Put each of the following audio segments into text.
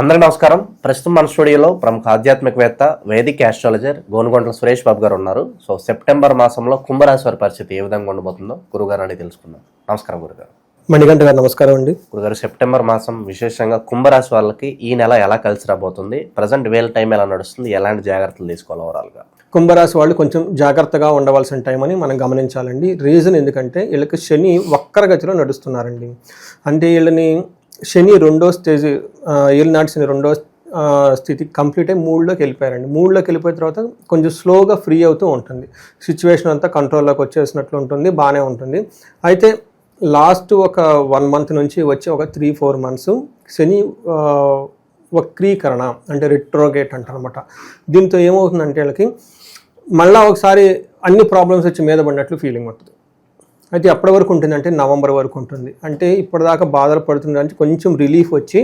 అందరికీ నమస్కారం. ప్రస్తుతం మన స్టూడియోలో ప్రముఖ ఆధ్యాత్మికవేత్త, వేదిక ఆస్ట్రాలజర్ గోనుగొండల సురేష్ బాబు గారు ఉన్నారు. సో సెప్టెంబర్ మాసంలో కుంభరాశి వారి పరిస్థితి ఏ విధంగా ఉండబోతుందో గురుగారు అని తెలుసుకుందాం. నమస్కారం గురుగారు. మణికంఠ గారు నమస్కారం అండి. గురుగారు, సెప్టెంబర్ మాసం విశేషంగా కుంభరాశి వాళ్ళకి ఈ నెల ఎలా కలిసి రాబోతుంది? ప్రజెంట్ వేల టైం ఎలా నడుస్తుంది? ఎలాంటి జాగ్రత్తలు తీసుకోవాలి ఓవరాల్గా? కుంభరాశి వాళ్ళు కొంచెం జాగ్రత్తగా ఉండవలసిన టైం అని మనం గమనించాలండి. రీజన్ ఎందుకంటే వీళ్ళకి శని వక్రగతిలో నడుస్తున్నారండి. అంటే వీళ్ళని శని రెండో స్టేజ్, ఏలినాటి శని రెండో స్థితి కంప్లీట్ అయ్యి మూడులోకి వెళ్ళిపోయారండి. మూడులోకి వెళ్ళిపోయిన తర్వాత కొంచెం స్లోగా ఫ్రీ అవుతూ ఉంటుంది. సిచ్యువేషన్ అంతా కంట్రోల్లోకి వచ్చేసినట్లు ఉంటుంది, బాగానే ఉంటుంది. అయితే లాస్ట్ ఒక 1 month నుంచి వచ్చి ఒక 3-4 months శని వక్రీకరణ అంటే రిట్రోగేట్ అంటారనమాట. దీంతో ఏమవుతుందంటే వీళ్ళకి మళ్ళీ ఒకసారి అన్ని ప్రాబ్లమ్స్ వచ్చి మీద పడినట్లు ఫీలింగ్ ఉంటుంది. అయితే ఎప్పటి వరకు ఉంటుంది అంటే నవంబర్ వరకు ఉంటుంది. అంటే ఇప్పటిదాకా బాధలు పడుతుందని కొంచెం రిలీఫ్ వచ్చి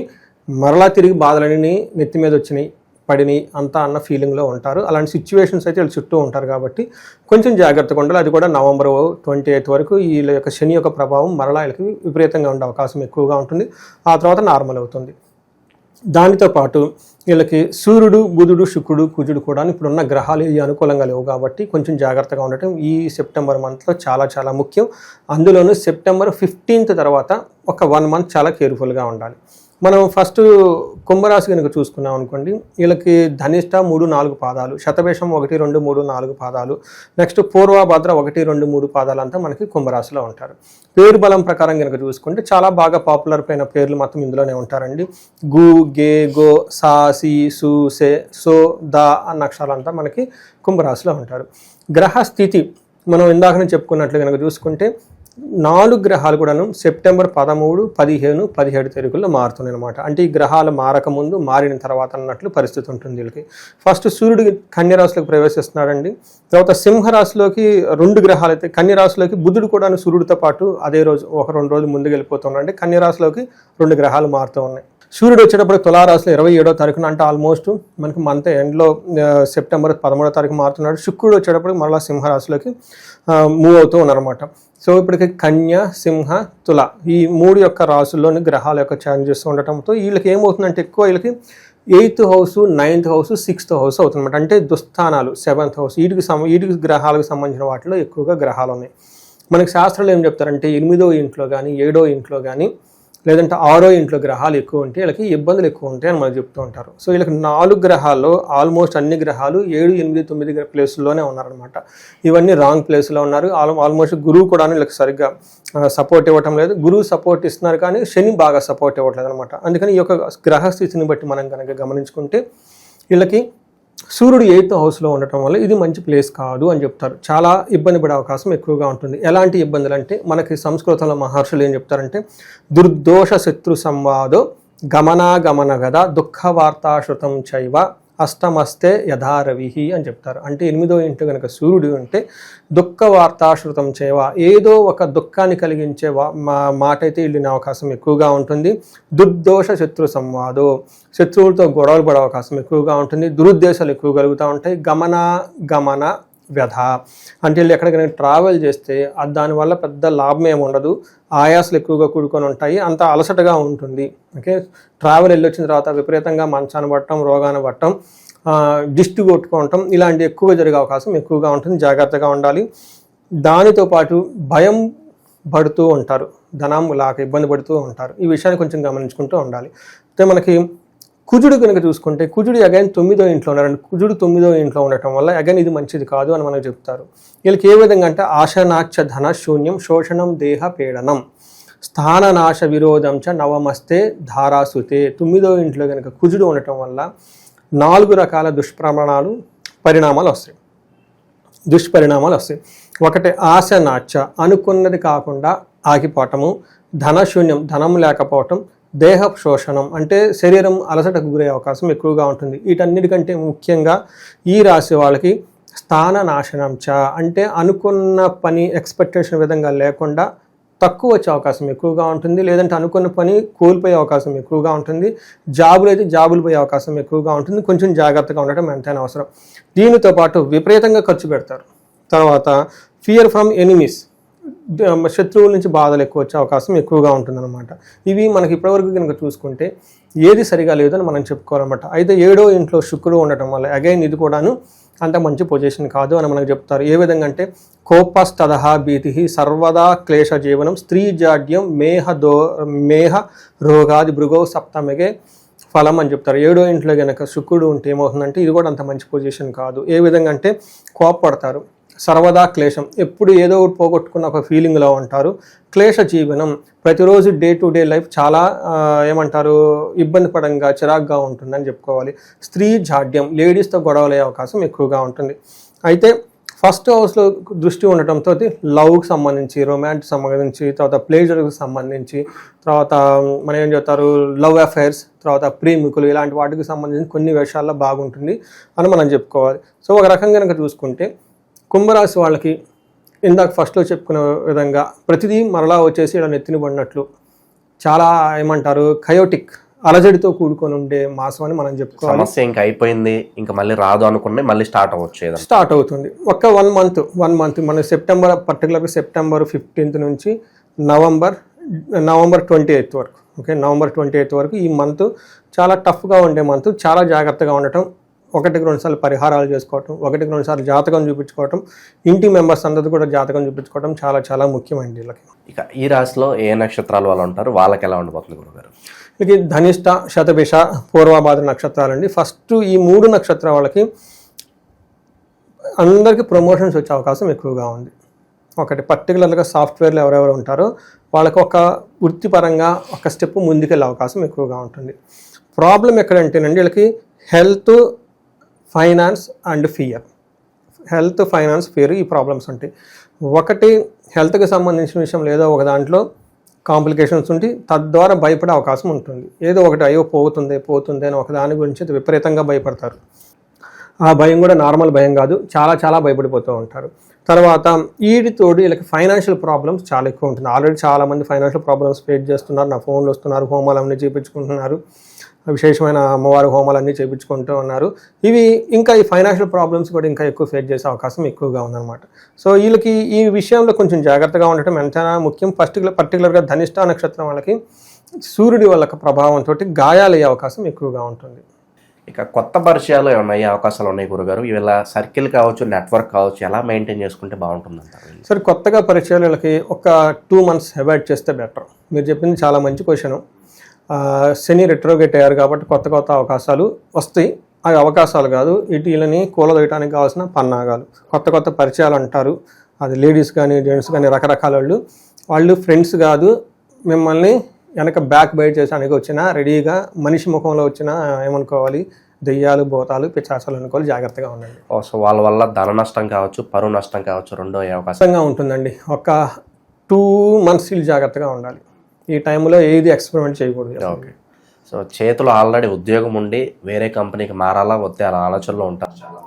మరలా తిరిగి బాధలన్నీ నెత్తి మీద వచ్చినాయి, పడినాయి అంతా అన్న ఫీలింగ్లో ఉంటారు. అలాంటి సిచ్యువేషన్స్ అయితే వీళ్ళు చుట్టూ ఉంటారు కాబట్టి కొంచెం జాగ్రత్తగా ఉండాలి. అది కూడా నవంబర్ 28 వరకు వీళ్ళ యొక్క శని యొక్క ప్రభావం మరలా వీళ్ళకి విపరీతంగా ఉండే అవకాశం ఎక్కువగా ఉంటుంది. ఆ తర్వాత నార్మల్ అవుతుంది. దానితో పాటు వీళ్ళకి సూర్యుడు, బుధుడు, శుక్రుడు, కుజుడు కూడా ఇప్పుడున్న గ్రహాలు ఈ అనుకూలంగా లేవు కాబట్టి కొంచెం జాగ్రత్తగా ఉండటం ఈ సెప్టెంబర్ మంత్లో చాలా చాలా ముఖ్యం. అందులోనూ సెప్టెంబర్ 15th తర్వాత ఒక 1 month చాలా కేర్ఫుల్గా ఉండాలి. మనం ఫస్ట్ కుంభరాశి కనుక చూసుకున్నాం అనుకోండి, వీళ్ళకి ధనిష్ట 3-4 పాదాలు, శతభిషం 1-2-3-4 పాదాలు, నెక్స్ట్ పూర్వభద్ర 1-2-3 పాదాలు అంతా మనకి కుంభరాశిలో ఉంటారు. పేరు బలం ప్రకారం కనుక చూసుకుంటే చాలా బాగా పాపులర్ అయిన పేర్లు మొత్తం ఇందులోనే ఉంటారండి. గు, గే, గో, సా, సి, సు, సే, సో, దా అన్న అక్షరాలంతా మనకి కుంభరాశిలో ఉంటారు. గ్రహ స్థితి మనం ఇందాకనే చెప్పుకున్నట్లు కనుక చూసుకుంటే 4 గ్రహాలు కూడాను సెప్టెంబర్ 13, 15, 17 తేదీల్లో మారుతున్నాయి అనమాట. అంటే ఈ గ్రహాలు మారకముందు, మారిన తర్వాత అన్నట్లు పరిస్థితి ఉంటుంది వీళ్ళకి. ఫస్ట్ సూర్యుడు కన్యరాశిలోకి ప్రవేశిస్తున్నాడండి. తర్వాత సింహరాశిలోకి 2 గ్రహాలు అయితే, కన్యరాశిలోకి బుధుడు కూడా సూర్యుడితో పాటు అదే రోజు 1-2 రోజులు ముందుకు వెళ్ళిపోతున్నాడు. కన్యరాశిలోకి 2 గ్రహాలు మారుతూ ఉన్నాయి. సూర్యుడు వచ్చేటప్పుడు తులారాశిలో 27వ తారీఖున, అంటే ఆల్మోస్ట్ మనకి మంత్ ఎండ్లో సెప్టెంబర్ 13వ తారీఖు మారుతున్నాడు. శుక్రుడు వచ్చేటప్పుడు మరలా సింహరాశిలోకి మూవ్ అవుతూ ఉన్నారన్నమాట. సో ఇప్పటికి కన్య, సింహ, తుల ఈ 3 యొక్క రాశుల్లోని గ్రహాల యొక్క చేంజెస్ ఉండటంతో వీళ్ళకి ఏమవుతుందంటే ఎక్కువ వీళ్ళకి 8th house, 9th house, 6th house అవుతుందన్నమాట. అంటే దుస్థానాలు 7th house వీటికి గ్రహాలకు సంబంధించిన వాటిలో ఎక్కువగా గ్రహాలు ఉన్నాయి. మనకి శాస్త్రాలు ఏం చెప్తారంటే 8వ ఇంట్లో కానీ, 7వ ఇంట్లో కానీ, లేదంటే 6వ ఇంట్లో గ్రహాలు ఎక్కువ ఉంటే వీళ్ళకి ఇబ్బందులు ఎక్కువ ఉంటాయి అని మనకు చెప్తూ ఉంటారు. సో వీళ్ళకి 4 గ్రహాల్లో ఆల్మోస్ట్ అన్ని గ్రహాలు 7, 8, 9 ప్లేసుల్లోనే ఉన్నారనమాట. ఇవన్నీ రాంగ్ ప్లేస్లో ఉన్నారు. ఆల్మోస్ట్ గురువు కూడా వీళ్ళకి సరిగ్గా సపోర్ట్ ఇవ్వటం లేదు. గురువు సపోర్ట్ ఇస్తున్నారు కానీ శని బాగా సపోర్ట్ ఇవ్వట్లేదు అనమాట. అందుకని ఈ యొక్క గ్రహస్థితిని బట్టి మనం కనుక గమనించుకుంటే వీళ్ళకి సూర్యుడు 8th హౌస్లో ఉండటం వల్ల ఇది మంచి ప్లేస్ కాదు అని చెప్తారు. చాలా ఇబ్బంది పడే అవకాశం ఎక్కువగా ఉంటుంది. ఎలాంటి ఇబ్బందులు అంటే మనకి సంస్కృతంలో మహర్షులు ఏం చెప్తారంటే దుర్దోష శత్రు సంవాదో గమనాగమన గద దుఃఖ వార్తాశ్రుతం చైవ అష్టమస్తే యథారవిహి అని చెప్తారు. అంటే 8వ ఇంట్లో కనుక సూర్యుడు ఉంటే దుఃఖ వార్తాశ్రుతం చేవ, ఏదో ఒక దుఃఖాన్ని కలిగించే మాట అయితే వెళ్ళిన అవకాశం ఎక్కువగా ఉంటుంది. దుర్దోష శత్రు సంవాదో, శత్రువులతో గొడవలు పడే అవకాశం ఎక్కువగా ఉంటుంది. దురుద్దేశాలు ఎక్కువ కలుగుతూ ఉంటాయి. గమన వ్యధ అంటే వీళ్ళు ఎక్కడికైనా ట్రావెల్ చేస్తే దానివల్ల పెద్ద లాభం ఏమి ఉండదు. ఆయాసాలు ఎక్కువగా కూడుకొని ఉంటాయి, అంత అలసటగా ఉంటుంది. ఓకే, ట్రావెల్ వెళ్ళొచ్చిన తర్వాత విపరీతంగా మంచాన్ని పట్టడం, రోగాన్ని పట్టడం, దిష్టి కొట్టుకోవటం ఇలాంటి ఎక్కువ జరిగే అవకాశం ఎక్కువగా ఉంటుంది. జాగ్రత్తగా ఉండాలి. దానితో పాటు భయం పడుతూ ఉంటారు, ధనం లాక ఇబ్బంది పడుతూ ఉంటారు. ఈ విషయాన్ని కొంచెం గమనించుకుంటూ ఉండాలి. అయితే మనకి కుజుడు కనుక చూసుకుంటే కుజుడు అగైన్ 9వ ఇంట్లో ఉన్నారండి. కుజుడు 9వ ఇంట్లో ఉండటం వల్ల అగైన్ ఇది మంచిది కాదు అని మనకు చెప్తారు. వీళ్ళకి ఏ విధంగా అంటే ఆశనాచ ధన శూన్యం శోషణం దేహ పీడనం స్థాననాశ విరోధం చ నవమస్తే ధారాసుతే. 9వ ఇంట్లో కనుక కుజుడు ఉండటం వల్ల 4 రకాల దుష్పరిణామాలు వస్తాయి. ఒకటి ఆశనాచ, అనుకున్నది కాకుండా ఆగిపోవటము. ధనశూన్యం, ధనం లేకపోవటం. దేహ శోషణం అంటే శరీరం అలసటకు గురే అవకాశం ఎక్కువగా ఉంటుంది. వీటన్నిటికంటే ముఖ్యంగా ఈ రాశి వాళ్ళకి స్థాన నాశనం చ అంటే అనుకున్న పని ఎక్స్పెక్టేషన్ విధంగా లేకుండా తక్కువ వచ్చే అవకాశం ఎక్కువగా ఉంటుంది. లేదంటే అనుకున్న పని కోల్పోయే అవకాశం ఎక్కువగా ఉంటుంది. జాబులు అయితే జాబులు పోయే అవకాశం ఎక్కువగా ఉంటుంది. కొంచెం జాగ్రత్తగా ఉండటం ఎంతైనా అవసరం. దీనితో పాటు విపరీతంగా ఖర్చు పెడతారు. తర్వాత ఫియర్ ఫ్రమ్ ఎనిమీస్, శత్రువుల నుంచి బాధలు ఎక్కువ వచ్చే అవకాశం ఎక్కువగా ఉంటుందన్నమాట. ఇవి మనకి ఇప్పటివరకు కనుక చూసుకుంటే ఏది సరిగా లేదని మనం చెప్పుకోవాలన్నమాట. అయితే 7వ ఇంట్లో శుక్రుడు ఉండటం వల్ల అగైన్ ఇది కూడాను అంత మంచి పొజిషన్ కాదు అని మనకు చెప్తారు. ఏ విధంగా అంటే కోపస్తదహ భీతి సర్వదా క్లేశ జీవనం స్త్రీ జాడ్యం మేహ రోగాది భృగో సప్తమిగే ఫలం అని చెప్తారు. 7వ ఇంట్లో కనుక శుక్రుడు ఉంటే ఏమవుతుందంటే ఇది కూడా అంత మంచి పొజిషన్ కాదు. ఏ విధంగా అంటే కోపపడతారు, సర్వదా క్లేశం, ఎప్పుడు ఏదో ఒకటి పోగొట్టుకున్న ఒక ఫీలింగ్లో ఉంటారు. క్లేశ జీవనం, ప్రతిరోజు డే టు డే లైఫ్ చాలా ఏమంటారు ఇబ్బంది పడంగా చిరాగ్గా ఉంటుందని చెప్పుకోవాలి. స్త్రీ జాడ్యం, లేడీస్తో గొడవలయ్యే అవకాశం ఎక్కువగా ఉంటుంది. అయితే ఫస్ట్ హౌస్లో దృష్టి ఉండటంతో లవ్కి సంబంధించి, రొమాన్స్ సంబంధించి, తర్వాత ప్లేజర్కి సంబంధించి, తర్వాత మనం ఏం చెప్తారు లవ్ అఫైర్స్, తర్వాత ప్రేమికులు, ఇలాంటి వాటికి సంబంధించి కొన్ని విషయాల్లో బాగుంటుంది అని మనం చెప్పుకోవాలి. సో ఒక రకంగా కనుక చూసుకుంటే కుంభరాశి వాళ్ళకి ఇందాక ఫస్ట్లో చెప్పుకునే విధంగా ప్రతిదీ మరలా వచ్చేసి ఇలా నెత్తిన పడినట్లు చాలా ఏమంటారు కయోటిక్, అలజడితో కూడుకొని ఉండే మాసం అని మనం చెప్పుకోవాలి. సమస్య ఇంకా అయిపోయింది, ఇంకా మళ్ళీ రాదు అనుకుని మళ్ళీ స్టార్ట్ అవ్వచ్చు, స్టార్ట్ అవుతుంది. ఒక 1 మంత్ మన సెప్టెంబర్, పర్టికులర్గా సెప్టెంబర్ 15 నుంచి నవంబర్ 28 వరకు, ఓకే, నవంబర్ 28 వరకు ఈ మంత్ చాలా టఫ్గా ఉండే మంత్. చాలా జాగ్రత్తగా ఉండటం, 1-2 సార్లు పరిహారాలు చేసుకోవటం, 1-2 సార్లు జాతకం చూపించుకోవటం, ఇంటి మెంబర్స్ అందరూ కూడా జాతకం చూపించుకోవటం చాలా చాలా ముఖ్యమండి వీళ్ళకి. ఇక ఈ రాశిలో ఏ నక్షత్రాల వాళ్ళు ఉంటారు, వాళ్ళకి ఎలా ఉండబోతుంది గురుగారు? వీళ్ళకి ధనిష్ట, శతభిష, పూర్వభాద్ర నక్షత్రాలండి. ఫస్ట్ ఈ 3 నక్షత్రాల వాళ్ళకి అందరికీ ప్రమోషన్స్ వచ్చే అవకాశం ఎక్కువగా ఉంది. ఒకటి పర్టికులర్గా సాఫ్ట్వేర్లో ఎవరెవరు ఉంటారో వాళ్ళకి ఒక వృత్తిపరంగా ఒక స్టెప్ ముందుకెళ్ళే అవకాశం ఎక్కువగా ఉంటుంది. ప్రాబ్లం ఎక్కడంటేనండి వీళ్ళకి health, finance and fear. Health, finance, fear ఈ ప్రాబ్లమ్స్ ఉంటాయి. ఒకటి హెల్త్కి సంబంధించిన విషయం లేదా ఒక దాంట్లో కాంప్లికేషన్స్ ఉండి తద్వారా భయపడే అవకాశం ఉంటుంది. ఏదో ఒకటి అయ్యో పోతుంది అని ఒక దాని గురించి విపరీతంగా భయపడతారు. ఆ భయం కూడా నార్మల్ భయం కాదు, చాలా చాలా భయపడిపోతూ ఉంటారు. తర్వాత వీటితోటి వీళ్ళకి ఫైనాన్షియల్ ప్రాబ్లమ్స్ చాలా ఎక్కువ ఉంటుంది. ఆల్రెడీ చాలామంది ఫైనాన్షియల్ ప్రాబ్లమ్స్ ఫేస్ చేస్తున్నారు. నా ఫోన్లు వస్తున్నారు, హోమాలు అన్నీ చేయించుకుంటున్నారు, విశేషమైన అమ్మవారి హోమాలన్నీ చేయించుకుంటూ ఉన్నారు. ఇవి ఇంకా ఈ ఫైనాన్షియల్ ప్రాబ్లమ్స్ కూడా ఇంకా ఎక్కువ ఫేస్ చేసే అవకాశం ఎక్కువగా ఉందన్నమాట. సో వీళ్ళకి ఈ విషయంలో కొంచెం జాగ్రత్తగా ఉండటం ఎంతైనా ముఖ్యం. పర్టికులర్గా ధనిష్ట నక్షత్రం వాళ్ళకి సూర్యుడి వాళ్ళ ప్రభావంతో గాయాలయ్యే అవకాశం ఎక్కువగా ఉంటుంది. ఇక కొత్త పరిచయాలు ఏమైనా అయ్యే అవకాశాలు ఉన్నాయి గురుగారు? వీళ్ళ సర్కిల్ కావచ్చు, నెట్వర్క్ కావచ్చు, ఎలా మెయింటైన్ చేసుకుంటే బాగుంటుంది అంటారు? సరే, కొత్తగా పరిచయాలు వీళ్ళకి ఒక 2 months అవాయిడ్ చేస్తే బెటర్. మీరు చెప్పింది చాలా మంచి క్వశ్చన్. శని రెట్రోగేట్ అయ్యారు కాబట్టి కొత్త అవకాశాలు వస్తాయి. అవి అవకాశాలు కాదు, వీళ్ళని కూలదొయటానికి కావాల్సిన పన్నాగాలు. కొత్త పరిచయాలు అంటారు, అది లేడీస్ కానీ జెంట్స్ కానీ రకరకాల వాళ్ళు ఫ్రెండ్స్ కాదు, మిమ్మల్ని వెనక బ్యాక్ బైట్ చేయడానికి వచ్చినా రెడీగా మనిషి ముఖంలో వచ్చినా ఏమనుకోవాలి, దెయ్యాలు, భూతాలు, పిశాచాలు అనుకోవాలి. జాగ్రత్తగా ఉండండి. సో వాళ్ళ వల్ల ధన నష్టం కావచ్చు, పరువు నష్టం కావచ్చు, రెండో అవకాశంగా ఉంటుందండి. ఒక 2 months వీళ్ళు జాగ్రత్తగా ఉండాలి. ఈ టైంలో ఏది ఎక్స్పెరిమెంట్ చేయకూడదు. ఓకే. సో చేతిలో ఆల్రెడీ ఉద్యోగం ఉండి వేరే కంపెనీకి మారాలా వద్దే అలా ఆలోచనలో ఉంటారు చాలా.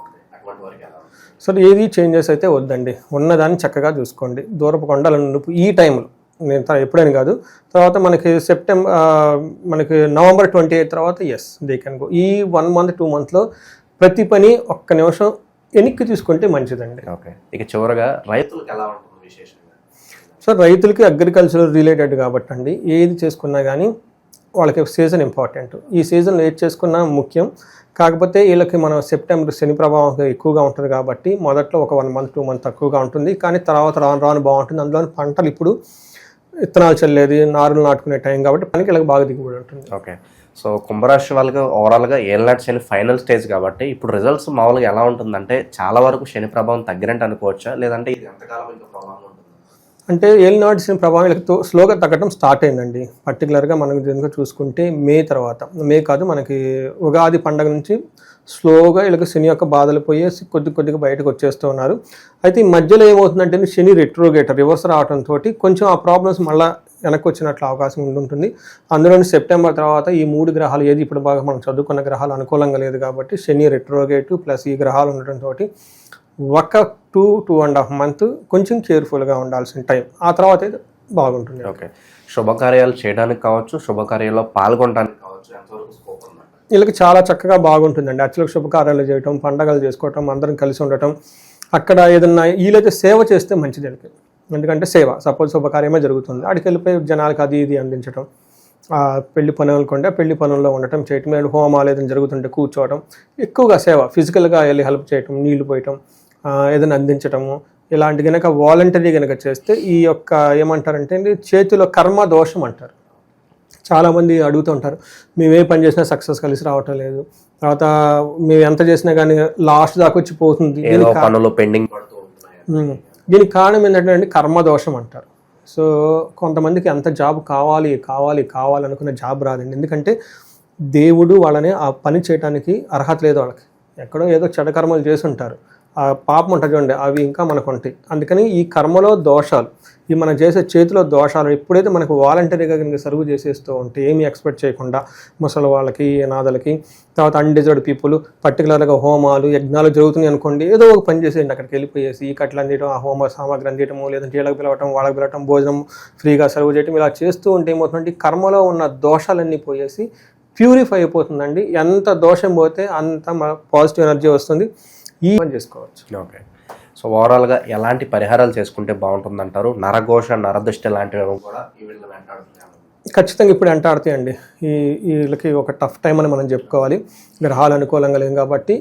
సో ఏది చేంజెస్ అయితే వద్దండి, ఉన్నదాన్ని చక్కగా చూసుకోండి. దూరపు కొండలను ఈ టైంలో, నేను ఎప్పుడైనా కాదు, తర్వాత మనకి నవంబర్ 28 తర్వాత దే కెన్ గో. ఈ 1 month 2 monthsలో ప్రతి పని ఒక్క నిమిషం వెనక్కి తీసుకుంటే మంచిదండి. ఓకే. ఇక చివరగా రైతులకు ఎలా ఉంటుంది విశేషంగా? సో రైతులకి అగ్రికల్చర్ రిలేటెడ్ కాబట్టి అండి, ఏది చేసుకున్నా కానీ వాళ్ళకి సీజన్ ఇంపార్టెంట్. ఈ సీజన్లో ఏది చేసుకున్నా ముఖ్యం. కాకపోతే వీళ్ళకి మనం సెప్టెంబర్ శని ప్రభావం ఎక్కువగా ఉంటుంది కాబట్టి మొదట్లో ఒక 1 month 2 months తక్కువగా ఉంటుంది, కానీ తర్వాత రాను బాగుంటుంది. అందులోని పంటలు ఇప్పుడు విత్తనాలు చల్లేది, నారులు నాటుకునే టైం కాబట్టి పనికి వీళ్ళకి బాగా దిగుబడి ఉంటుంది. ఓకే. సో కుంభరాశి వాళ్ళకి ఓవరాల్గా ఏళ్ళనాటి శని ఫైనల్ స్టేజ్ కాబట్టి ఇప్పుడు రిజల్ట్స్ మామూలుగా ఎలా ఉంటుందంటే చాలా వరకు శని ప్రభావం తగ్గినట్టు అనుకోవచ్చా, లేదంటే ఇది ఎంతకాలం ఇంకా ప్రభావం ఉంటుంది? అంటే ఏళ్ళనాటి శని ప్రభావం వీళ్ళకి స్లోగా తగ్గడం స్టార్ట్ అయిందండి. పర్టికులర్గా మనం దీనిగా చూసుకుంటే మే కాదు, మనకి ఉగాది పండగ నుంచి స్లోగా వీళ్ళకి శని యొక్క బాధలు పోయేసి కొద్దిగా బయటకు వచ్చేస్తూ ఉన్నారు. అయితే ఈ మధ్యలో ఏమవుతుందంటే శని రెట్రోగేటర్ రివర్స్ రావడంతో కొంచెం ఆ ప్రాబ్లమ్స్ మళ్ళీ వెనక్కి వచ్చినట్లు అవకాశం ఉంటుంది. అందులోని సెప్టెంబర్ తర్వాత ఈ 3 గ్రహాలు ఏది ఇప్పుడు బాగా మనం చదువుకున్న గ్రహాలు అనుకూలంగా లేదు కాబట్టి శని రెట్రోగేట్ ప్లస్ ఈ గ్రహాలు ఉండటంతో ఒక 2.5 months కొంచెం కేర్ఫుల్గా ఉండాల్సిన టైం. ఆ తర్వాత అయితే బాగుంటుంది. ఓకే. శుభకార్యాలు చేయడానికి కావచ్చు, శుభకార్యాల్లో పాల్గొనడానికి కావచ్చు, ఎంతవరకు స్కోప్ ఉంది? వీళ్ళకి చాలా చక్కగా బాగుంటుందండి. యాక్చువల్గా శుభకార్యాలు చేయటం, పండగలు చేసుకోవటం, అందరం కలిసి ఉండటం, అక్కడ ఏదన్నా వీళ్ళైతే సేవ చేస్తే మంచిది వీళ్ళకి. ఎందుకంటే సేవ, సపోజ్ శుభకార్యమే జరుగుతుంది, అక్కడికి వెళ్ళిపోయి జనాలకు అది ఇది అందించడం, పెళ్లి పనులు అనుకోండి, ఆ పెళ్లి పనుల్లో ఉండటం చేయటం, ఏదైనా హోమాలు ఏదైనా జరుగుతుంటే కూర్చోవడం, ఎక్కువగా సేవ ఫిజికల్గా వెళ్ళి హెల్ప్ చేయటం, నీళ్లు పోయటం, ఏదైనా అందించటము, ఇలాంటి కనుక వాలంటరీ కనుక చేస్తే ఈ యొక్క ఏమంటారంటే అండి చేతిలో కర్మ దోషం అంటారు. చాలామంది అడుగుతూ ఉంటారు, మేము ఏ పని చేసినా సక్సెస్ కలిసి రావటం లేదు, తర్వాత మేము ఎంత చేసినా కానీ లాస్ట్ దాకా వచ్చి పోతుంది. ఏదో పనులు పెండింగ్ పడుతూ ఉంటున్నాయి. దీనికి కారణం ఏంటంటే అండి కర్మదోషం అంటారు. సో కొంతమందికి ఎంత జాబ్ కావాలి కావాలి కావాలనుకున్న జాబ్ రాదండి. ఎందుకంటే దేవుడు వాళ్ళని ఆ పని చేయడానికి అర్హత లేదు. వాళ్ళకి ఎక్కడో ఏదో చెడు కర్మలు చేసి ఉంటారు, ఆ పాపం ఉంటుంది చూడండి, అవి ఇంకా మనకు ఉంటాయి. అందుకని ఈ కర్మలో దోషాలు, ఈ మనం చేసే చేతిలో దోషాలు ఎప్పుడైతే మనకు వాలంటరీగా కనుక సర్వ్ చేసేస్తూ ఉంటే, ఏమీ ఎక్స్పెక్ట్ చేయకుండా ముసలి వాళ్ళకి, అనాథలకి, తర్వాత అన్డిజర్వ్డ్ పీపుల్, పర్టికులర్గా హోమాలు యజ్ఞాలు జరుగుతున్నాయి అనుకోండి, ఏదో ఒక పని చేసేయండి, అక్కడికి వెళ్ళిపోయేసి ఈ కట్లు అందియడం, ఆ హోమ సామాగ్రి అందియటము, లేదంటే వీళ్ళకి పిలవటం, వాళ్ళకి పిలవటం, భోజనం ఫ్రీగా సర్వ్ చేయటం, ఇలా చేస్తూ ఉంటే ఏమవుతుందంటే కర్మలో ఉన్న దోషాలన్నీ పోయేసి ప్యూరిఫై అయిపోతుందండి. ఎంత దోషం పోతే అంత పాజిటివ్ ఎనర్జీ వస్తుంది. ఈ పని చేసుకోవచ్చు. ఓకే, సో ఓవరాల్గా ఎలాంటి పరిహారాలు చేసుకుంటే బాగుంటుందంటారు? నరఘోష, నరదృష్టి లాంటివి కూడా ఈ వీళ్ళని వెంటాడుతున్నాయి. ఖచ్చితంగా ఇప్పుడు వెంటాడుతాయండి. వీళ్ళకి ఒక టఫ్ టైం అని మనం చెప్పుకోవాలి. గ్రహాలు అనుకూలంగా లేవు కాబట్టి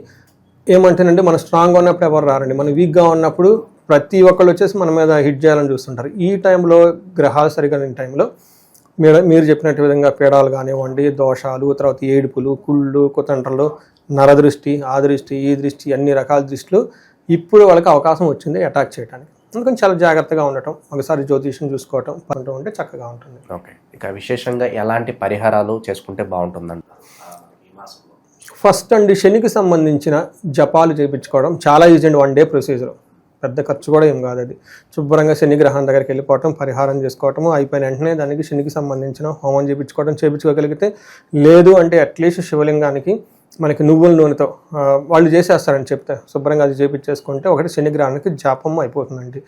ఏమంటేనంటే మనం స్ట్రాంగ్గా ఉన్నప్పుడు ఎవరు రారండి. మనం వీక్గా ఉన్నప్పుడు ప్రతి ఒక్కళ్ళు వచ్చేసి మన మీద హిట్ చేయాలని చూస్తుంటారు. ఈ టైంలో గ్రహాలు సరిగా లేని టైంలో మీరు చెప్పినట్టు విధంగా పీడాలు కానివ్వండి, దోషాలు, తర్వాత ఏడుపులు, కుళ్ళు, కుతంత్రలు, నరదృష్టి, ఆ దృష్టి, ఈ దృష్టి, అన్ని రకాల దృష్టిలు ఇప్పుడు వాళ్ళకి అవకాశం వచ్చింది అటాక్ చేయడానికి. అందుకని చాలా జాగ్రత్తగా ఉండటం, ఒకసారి జ్యోతిష్యం చూసుకోవటం పంటూ ఉంటే చక్కగా ఉంటుంది. ఓకే, ఇక విశేషంగా ఎలాంటి పరిహారాలు చేసుకుంటే బాగుంటుందంట? ఫస్ట్ అండి శనికి సంబంధించిన జపాలు చేయించుకోవడం చాలా ఈజీ అండి. 1 డే ప్రొసీజర్, పెద్ద ఖర్చు కూడా ఏం కాదు. అది శుభ్రంగా శని గ్రహం దగ్గరికి వెళ్ళిపోవటం, పరిహారం చేసుకోవటము, అయిపోయిన వెంటనే దానికి శనికి సంబంధించిన హోమం చేయించుకోగలిగితే, లేదు అంటే అట్లీస్ట్ శివలింగానికి మనకి నువ్వుల నూనెతో వాళ్ళు చేసేస్తారని చెప్తే శుభ్రంగా అది చేయించేసుకుంటే ఒకటి శనిగ్రహానికి జాపం అయిపోతుందండి.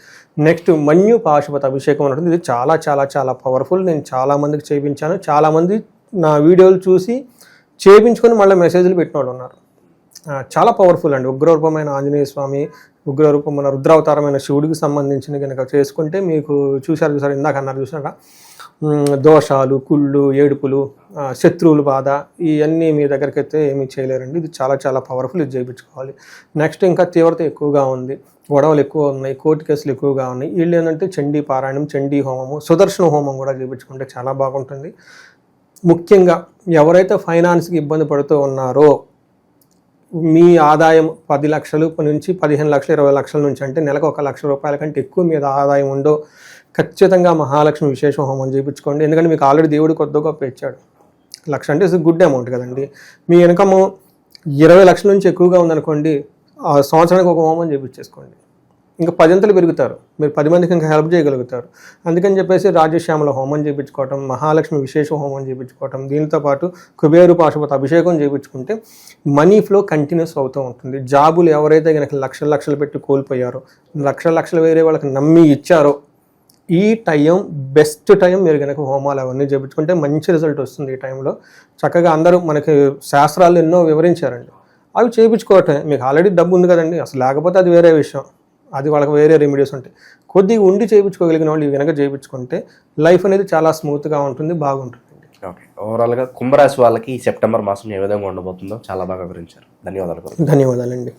నెక్స్ట్ మన్యు పాశుపత అభిషేకం ఉంటుంది. ఇది చాలా చాలా చాలా పవర్ఫుల్. నేను చాలామందికి చేయించాను. చాలామంది నా వీడియోలు చూసి చేయించుకొని మళ్ళీ మెసేజ్లు పెట్టిన వాళ్ళు ఉన్నారు. చాలా పవర్ఫుల్ అండి. ఉగ్రరూపమైన ఆంజనేయ స్వామి, ఉగ్రరూపమైన రుద్రావతారమైన శివుడికి సంబంధించిన కనుక చేసుకుంటే మీకు చూసారు ఇందాక అన్నారు చూసారా, దోషాలు, కుళ్ళు, ఏడుపులు, శత్రువుల బాధ, ఇవన్నీ మీ దగ్గరికి అయితే ఏమీ చేయలేరండి. ఇది చాలా చాలా పవర్ఫుల్. ఇది చేయించుకోవాలి. నెక్స్ట్ ఇంకా తీవ్రత ఎక్కువగా ఉంది, గొడవలు ఎక్కువ ఉన్నాయి, కోర్టు కేసులు ఎక్కువగా ఉన్నాయి. వీళ్ళు ఏంటంటే చండీ పారాయణం, చండీ హోమము, సుదర్శన హోమం కూడా చేయించుకుంటే చాలా బాగుంటుంది. ముఖ్యంగా ఎవరైతే ఫైనాన్స్కి ఇబ్బంది పడుతూ ఉన్నారో, మీ ఆదాయం 10 లక్షలు నుంచి 15 లక్షలు 20 లక్షల నుంచి అంటే నెలకు 1 లక్ష రూపాయల కంటే ఎక్కువ మీద ఆదాయం ఉందో ఖచ్చితంగా మహాలక్ష్మి విశేష హోమం చేయించుకోండి. ఎందుకంటే మీకు ఆల్రెడీ దేవుడు కొద్ది గొప్ప ఇచ్చాడు. 1 లక్ష అంటే ఇట్స్ గుడ్ అమౌంట్ కదండి. మీ ఇన్కమ్ 20 లక్షల నుంచి ఎక్కువగా ఉందనుకోండి, ఆ సంవత్సరానికి ఒక హోమం చేయించేసుకోండి. ఇంకా 10 అంతలు పెరుగుతారు, మీరు 10 మందికి ఇంకా హెల్ప్ చేయగలుగుతారు. అందుకని చెప్పేసి రాజశ్యామల హోమం చేయించుకోవటం, మహాలక్ష్మి విశేష హోమం చేయించుకోవటం, దీంతో పాటు కుబేరు పాశుపత అభిషేకం చేయించుకుంటే మనీ ఫ్లో కంటిన్యూస్ అవుతూ ఉంటుంది. జాబులు ఎవరైతే కనుక లక్షలు లక్షలు పెట్టి కోల్పోయారో, లక్షలు వేరే వాళ్ళకి నమ్మి ఇచ్చారో, ఈ టైం బెస్ట్ టైం. మీరు కనుక హోమాలు అవన్నీ చేయించుకుంటే మంచి రిజల్ట్ వస్తుంది. ఈ టైంలో చక్కగా అందరూ మనకి శాస్త్రాలు ఎన్నో వివరించారండి, అవి చేయించుకోవటం. మీకు ఆల్రెడీ డబ్బు ఉంది కదండి, అసలు లేకపోతే అది వేరే విషయం, అది వాళ్ళకి వేరే రెమెడీస్ ఉంటాయి. కొద్దిగా ఉండి చేయించుకోగలిగిన వాళ్ళు వెనక చేయించుకుంటే లైఫ్ అనేది చాలా స్మూత్గా ఉంటుంది, బాగుంటుంది. ఓకే, ఓవరాల్గా కుంభరాశి వాళ్ళకి ఈ సెప్టెంబర్ మాసం ఏ విధంగా ఉండబోతుందో చాలా బాగా వివరించారు. ధన్యవాదాలండి.